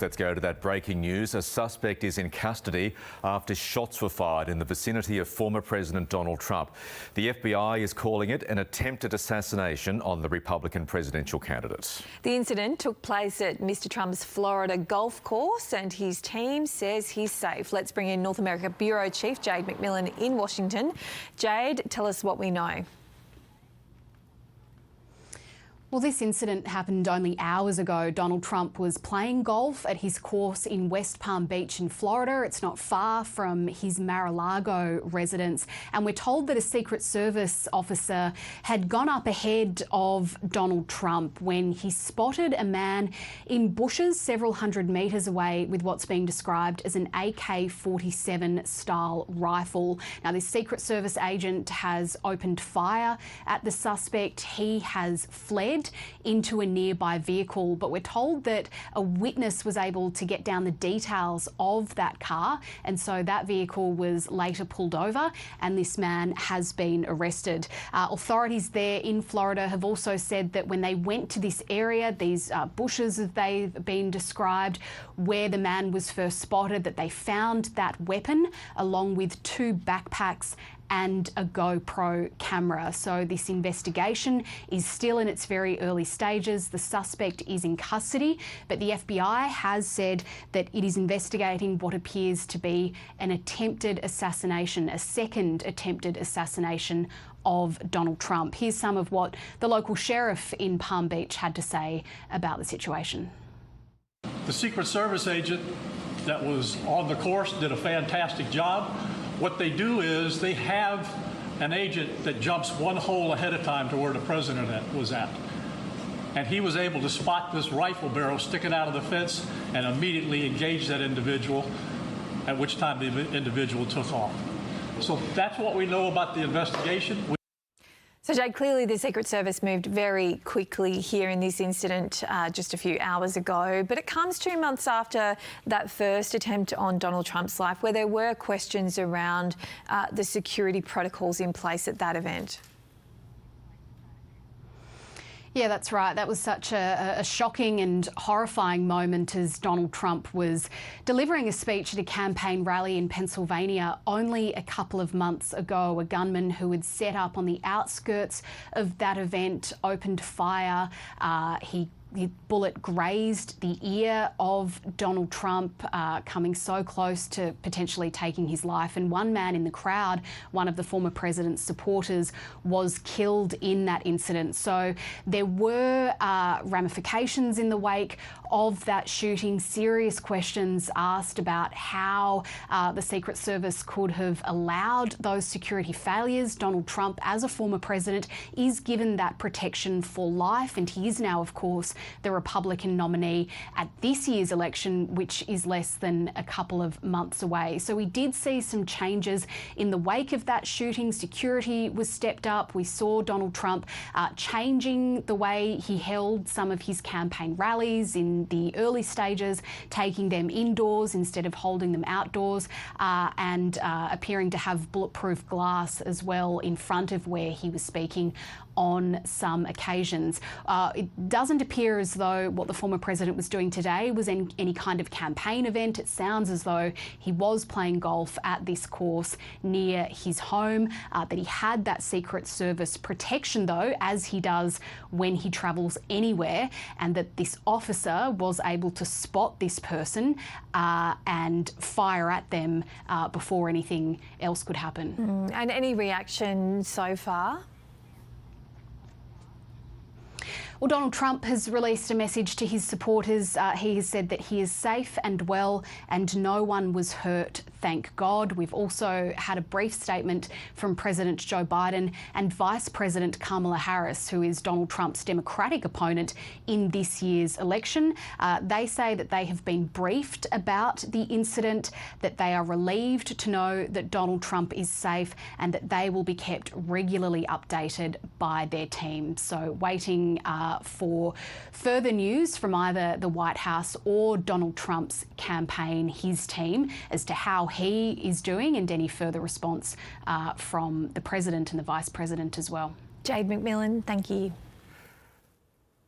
Let's go to that breaking news. A suspect is in custody after shots were fired in the vicinity of former President Donald Trump. The FBI is calling it an attempted assassination on the Republican presidential candidate. The incident took place at Mr. Trump's Florida golf course and his team says he's safe. Let's bring in North America Bureau Chief Jade McMillan in Washington. Jade, tell us what we know. Well, this incident happened only hours ago. Donald Trump was playing golf at his course in West Palm Beach in Florida. It's not far from his Mar-a-Lago residence. And we're told that a Secret Service officer had gone up ahead of Donald Trump when he spotted a man in bushes several hundred metres away with what's being described as an AK-47 style rifle. Now, this Secret Service agent has opened fire at the suspect. He has fled into a nearby vehicle, but we're told that a witness was able to get down the details of that car, and so that vehicle was later pulled over and this man has been arrested. Authorities there in Florida have also said that when they went to this area, these bushes as they've been described, where the man was first spotted, that they found that weapon along with 2 backpacks and a GoPro camera. So this investigation is still in its very early stages. The suspect is in custody, but the FBI has said that it is investigating what appears to be an attempted assassination, a second attempted assassination of Donald Trump. Here's some of what the local sheriff in Palm Beach had to say about the situation. The Secret Service agent that was on the course did a fantastic job. What they do is they have an agent that jumps one hole ahead of time to where the president was at. And he was able to spot this rifle barrel sticking out of the fence and immediately engage that individual, at which time the individual took off. So that's what we know about the investigation. So, Jade, clearly the Secret Service moved very quickly here in this incident just a few hours ago, but it comes 2 months after that first attempt on Donald Trump's life, where there were questions around the security protocols in place at that event. Yeah, that's right. That was such a shocking and horrifying moment as Donald Trump was delivering a speech at a campaign rally in Pennsylvania only a couple of months ago. A gunman who had set up on the outskirts of that event opened fire. The bullet grazed the ear of Donald Trump, coming so close to potentially taking his life. And one man in the crowd, one of the former president's supporters, was killed in that incident. So there were ramifications in the wake of that shooting, serious questions asked about how the Secret Service could have allowed those security failures. Donald Trump, as a former president, is given that protection for life, and he is now, of course, the Republican nominee at this year's election, which is less than a couple of months away. So we did see some changes in the wake of that shooting. Security was stepped up. We saw Donald Trump changing the way he held some of his campaign rallies in the early stages, taking them indoors instead of holding them outdoors, and appearing to have bulletproof glass as well in front of where he was speaking on some occasions. It doesn't appear as though what the former president was doing today was any kind of campaign event. It sounds as though he was playing golf at this course near his home, that he had that Secret Service protection, though, as he does when he travels anywhere, and that this officer was able to spot this person and fire at them before anything else could happen. And any reaction so far? Well, Donald Trump has released a message to his supporters. He has said that he is safe and well and no one was hurt, thank God. We've also had a brief statement from President Joe Biden and Vice President Kamala Harris, who is Donald Trump's Democratic opponent in this year's election. They say that they have been briefed about the incident, that they are relieved to know that Donald Trump is safe and that they will be kept regularly updated by their team. So waiting for further news from either the White House or Donald Trump's campaign, his team, as to how he is doing and any further response from the President and the Vice President as well. Jade McMillan, thank you.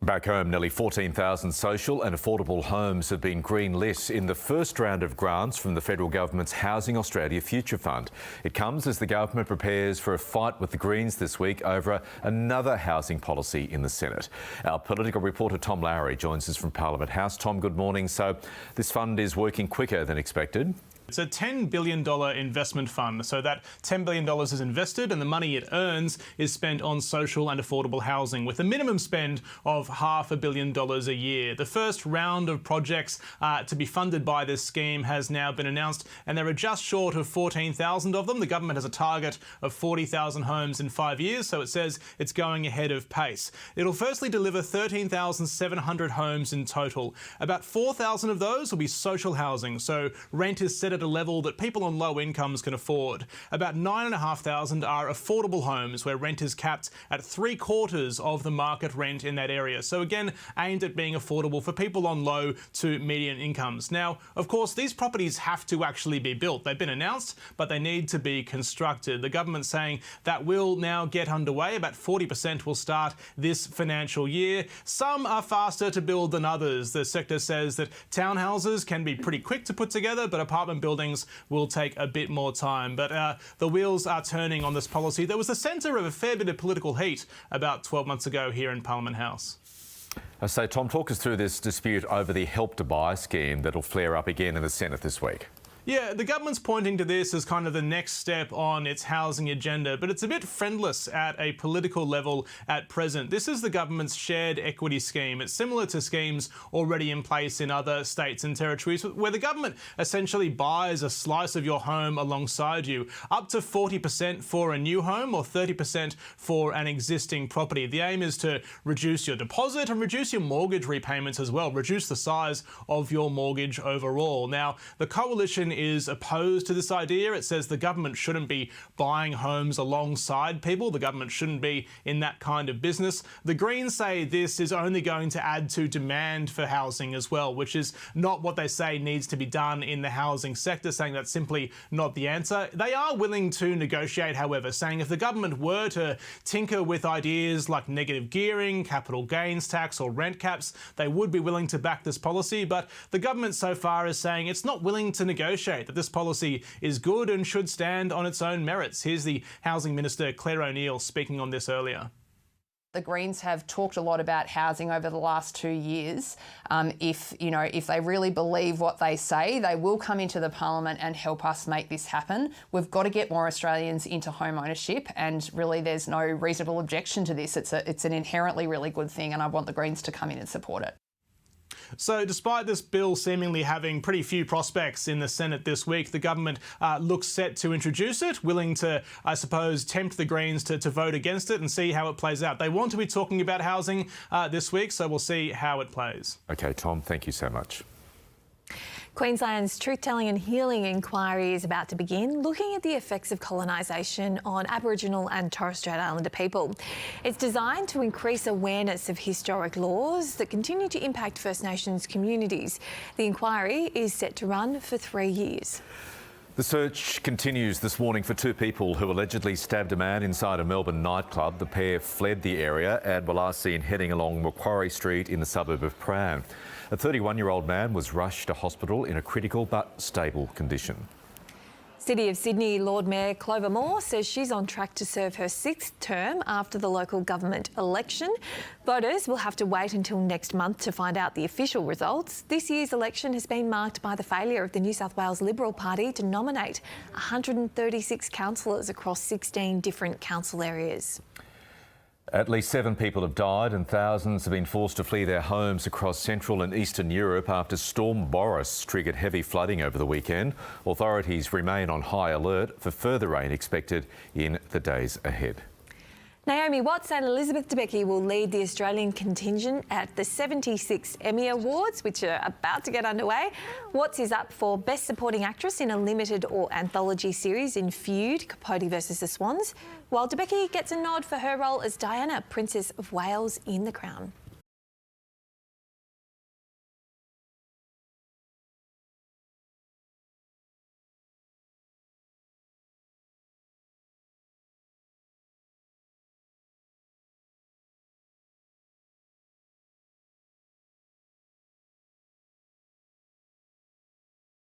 Back home, nearly 14,000 social and affordable homes have been greenlit in the first round of grants from the federal government's Housing Australia Future Fund. It comes as the government prepares for a fight with the Greens this week over another housing policy in the Senate. Our political reporter Tom Lowry joins us from Parliament House. Tom, good morning. So this fund is working quicker than expected. It's a $10 billion investment fund, so that $10 billion is invested and the money it earns is spent on social and affordable housing, with a minimum spend of $500 million a year. The first round of projects to be funded by this scheme has now been announced, and there are just short of 14,000 of them. The government has a target of 40,000 homes in 5 years, so it says it's going ahead of pace. It'll firstly deliver 13,700 homes in total. About 4,000 of those will be social housing, so rent is set at a level that people on low incomes can afford. About 9,500 are affordable homes where rent is capped at 3/4 of the market rent in that area. So again, aimed at being affordable for people on low to median incomes. Now, of course, these properties have to actually be built. They've been announced, but they need to be constructed. The government's saying that will now get underway. About 40% will start this financial year. Some are faster to build than others. The sector says that townhouses can be pretty quick to put together, but apartment buildings will take a bit more time. But the wheels are turning on this policy that was the centre of a fair bit of political heat about 12 months ago here in Parliament House. So, Tom, talk us through this dispute over the Help to Buy scheme that will flare up again in the Senate this week. Yeah, the government's pointing to this as kind of the next step on its housing agenda, but it's a bit friendless at a political level at present. This is the government's shared equity scheme. It's similar to schemes already in place in other states and territories, where the government essentially buys a slice of your home alongside you, up to 40% for a new home or 30% for an existing property. The aim is to reduce your deposit and reduce your mortgage repayments as well, reduce the size of your mortgage overall. Now, the coalition is opposed to this idea. It says the government shouldn't be buying homes alongside people. The government shouldn't be in that kind of business. The Greens say this is only going to add to demand for housing as well, which is not what they say needs to be done in the housing sector, saying that's simply not the answer. They are willing to negotiate, however, saying if the government were to tinker with ideas like negative gearing, capital gains tax or rent caps, they would be willing to back this policy. But the government so far is saying it's not willing to negotiate, that this policy is good and should stand on its own merits. Here's the Housing Minister, Clare O'Neil, speaking on this earlier. The Greens have talked a lot about housing over the last 2 years. If they really believe what they say, they will come into the Parliament and help us make this happen. We've got to get more Australians into home ownership, and really there's no reasonable objection to this. It's an inherently really good thing, and I want the Greens to come in and support it. So despite this bill seemingly having pretty few prospects in the Senate this week, the government looks set to introduce it, willing to, I suppose, tempt the Greens to vote against it and see how it plays out. They want to be talking about housing this week, so we'll see how it plays. OK, Tom, thank you so much. Queensland's Truth-Telling and Healing inquiry is about to begin, looking at the effects of colonisation on Aboriginal and Torres Strait Islander people. It's designed to increase awareness of historic laws that continue to impact First Nations communities. The inquiry is set to run for 3 years. The search continues this morning for 2 people who allegedly stabbed a man inside a Melbourne nightclub. The pair fled the area and were last seen heading along Macquarie Street in the suburb of Prahran. A 31-year-old man was rushed to hospital in a critical but stable condition. City of Sydney Lord Mayor Clover Moore says she's on track to serve her 6th term after the local government election. Voters will have to wait until next month to find out the official results. This year's election has been marked by the failure of the New South Wales Liberal Party to nominate 136 councillors across 16 different council areas. At least 7 people have died and thousands have been forced to flee their homes across Central and Eastern Europe after Storm Boris triggered heavy flooding over the weekend. Authorities remain on high alert for further rain expected in the days ahead. Naomi Watts and Elizabeth Debecki will lead the Australian contingent at the 76th Emmy Awards, which are about to get underway. Watts is up for Best Supporting Actress in a limited or anthology series in Feud, Capote versus the Swans, while Debecki gets a nod for her role as Diana, Princess of Wales in The Crown.